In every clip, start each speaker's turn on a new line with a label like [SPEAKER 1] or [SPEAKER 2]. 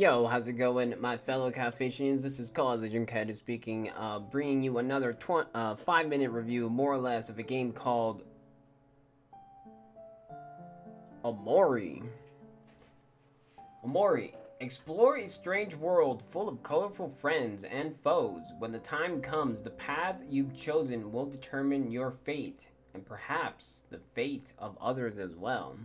[SPEAKER 1] Yo, how's it going, my fellow catfishians? This is Cause Agent Cat speaking, bringing you another 5-minute review, more or less, of a game called OMORI. OMORI. Explore a strange world full of colorful friends and foes. When the time comes, the path you've chosen will determine your fate, and perhaps the fate of others as well.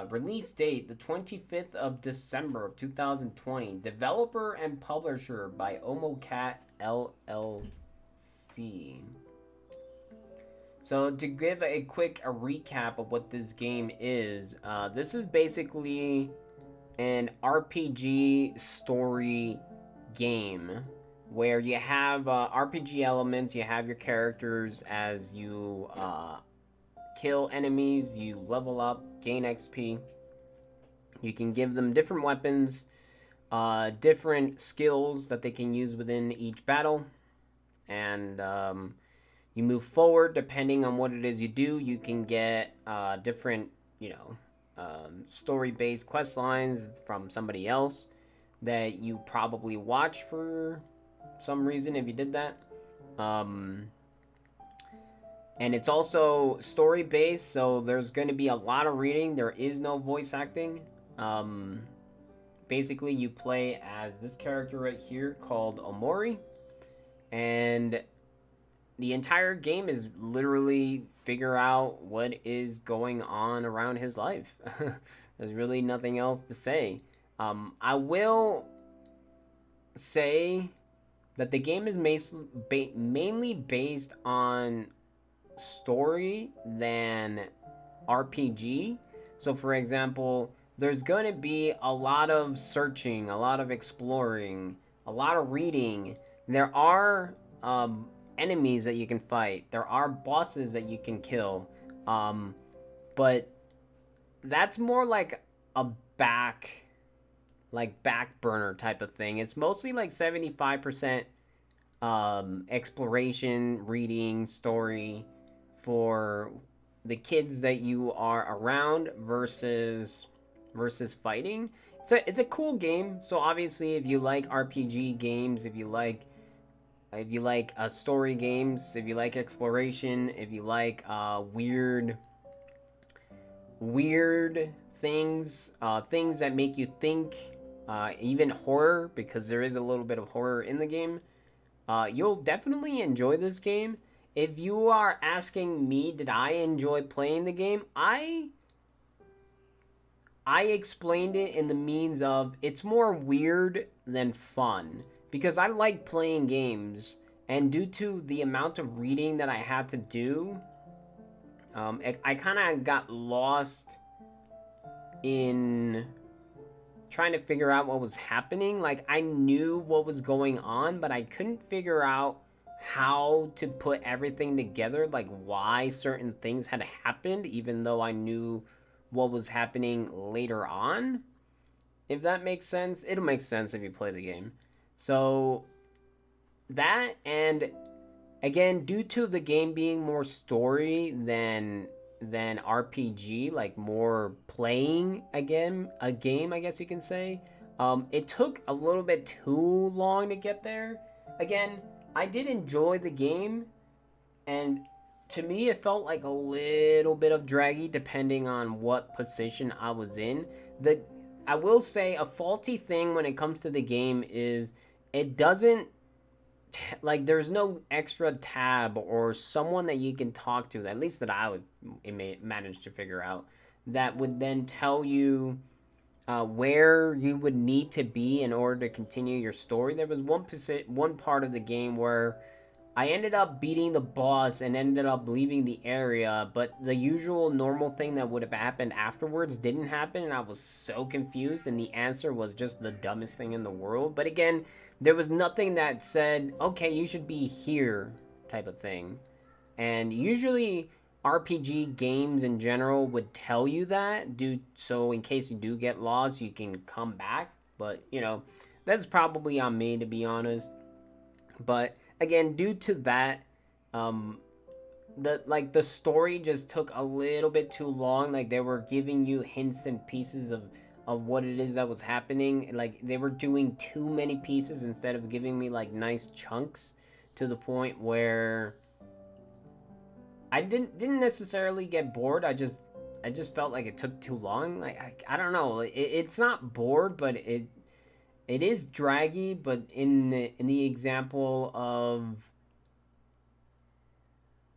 [SPEAKER 1] Release date the 25th of December of 2020. Developer and publisher by OMOCAT LLC. So to give a quick recap of what this game is, this is basically an RPG story game where you have RPG elements, you have your characters as you kill enemies, you level up, gain XP. You can give them different weapons, different skills that they can use within each battle, and you move forward depending on what it is you do. You can get different, story-based quest lines from somebody else that you probably watch for some reason if you did that. And it's also story-based, so there's going to be a lot of reading. There is no voice acting. Basically, you play as this character right here called Omori. And the entire game is literally figure out what is going on around his life. There's really nothing else to say. I will say that the game is mainly based on story than RPG. So for example, there's going to be a lot of searching, a lot of exploring, a lot of reading. There are enemies that you can fight. There are bosses that you can kill. But that's more like a back burner type of thing. It's mostly like 75% exploration, reading, story for the kids that you are around versus fighting. It's a cool game. So obviously, if you like RPG games, if you like story games, if you like exploration, if you like weird things, things that make you think, even horror, because there is a little bit of horror in the game, you'll definitely enjoy this game. If you are asking me, did I enjoy playing the game? I explained it in the means of it's more weird than fun. Because I like playing games, and due to the amount of reading that I had to do, I kind of got lost in trying to figure out what was happening. Like, I knew what was going on, but I couldn't figure out how to put everything together, like why certain things had happened, even though I knew what was happening later on. If that makes sense. It'll make sense if you play the game. So that, and again, due to the game being more story than RPG, like more playing a game, I guess you can say, it took a little bit too long to get there. Again, I did enjoy the game, and to me it felt like a little bit of draggy depending on what position I was in. I will say a faulty thing when it comes to the game is it doesn't, like, there's no extra tab or someone that you can talk to, at least that I would manage to figure out, that would then tell you where you would need to be in order to continue your story. There was one part of the game where I ended up beating the boss and ended up leaving the area, but the usual normal thing that would have happened afterwards didn't happen, and I was so confused, and the answer was just the dumbest thing in the world. But again, there was nothing that said, okay, you should be here, type of thing. And usually RPG games in general would tell you that, so in case you do get lost, you can come back. But, that's probably on me, to be honest. But again, due to that, the story just took a little bit too long. Like, they were giving you hints and pieces what it is that was happening. Like, they were doing too many pieces instead of giving me like nice chunks, to the point where I didn't necessarily get bored. I just felt like it took too long. Like, I don't know. It's not bored, but it is draggy. But in the example of,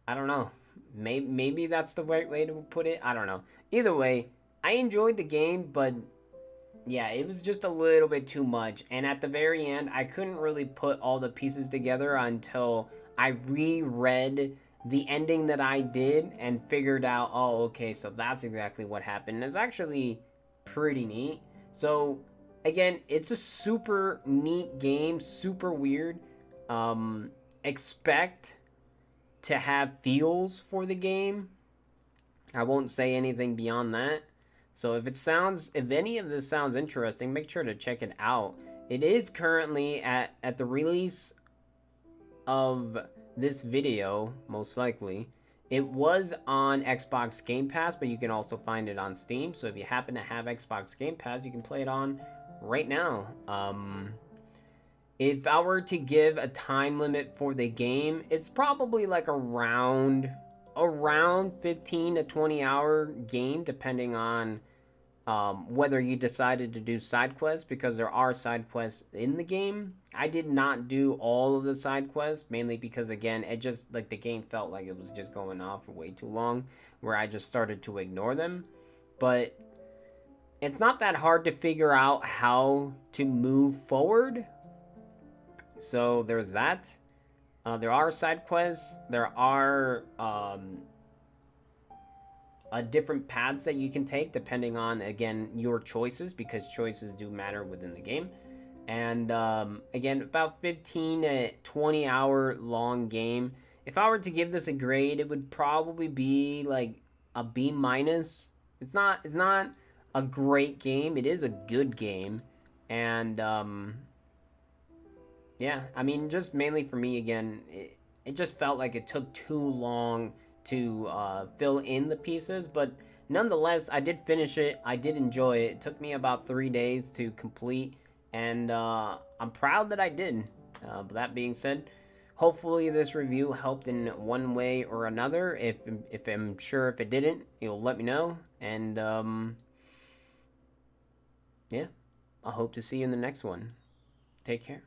[SPEAKER 1] I don't know. Maybe that's the right way to put it. I don't know. Either way, I enjoyed the game, but yeah, it was just a little bit too much. And at the very end, I couldn't really put all the pieces together until I reread the ending that I did and figured out, oh, okay, so that's exactly what happened. It was actually pretty neat. So, again, it's a super neat game, super weird. Expect to have feels for the game. I won't say anything beyond that. So if any of this sounds interesting, make sure to check it out. It is currently at the release of this video, most likely. It was on Xbox Game Pass, but you can also find it on Steam. So if you happen to have Xbox Game Pass, you can play it on right now. If I were to give a time limit for the game, it's probably like around 15 to 20 hour game, depending on whether you decided to do side quests, because there are side quests in the game. I did not do all of the side quests, mainly because, again, it just, like, the game felt like it was just going on for way too long, where I just started to ignore them. But it's not that hard to figure out how to move forward. So there's that. There are side quests. There are different paths that you can take depending on, again, your choices, because choices do matter within the game. And again, about 15 to 20 hour long game. If I were to give this a grade, it would probably be like a B minus. It's not a great game. It is a good game. And yeah, I mean, just mainly for me, again, it just felt like it took too long to fill in the pieces. But nonetheless, I did finish it. I did enjoy it. It took me about 3 days to complete, and I'm proud that I did. But that being said, hopefully this review helped in one way or another. If I'm sure if it didn't, you'll let me know. And yeah, I hope to see you in the next one. Take care.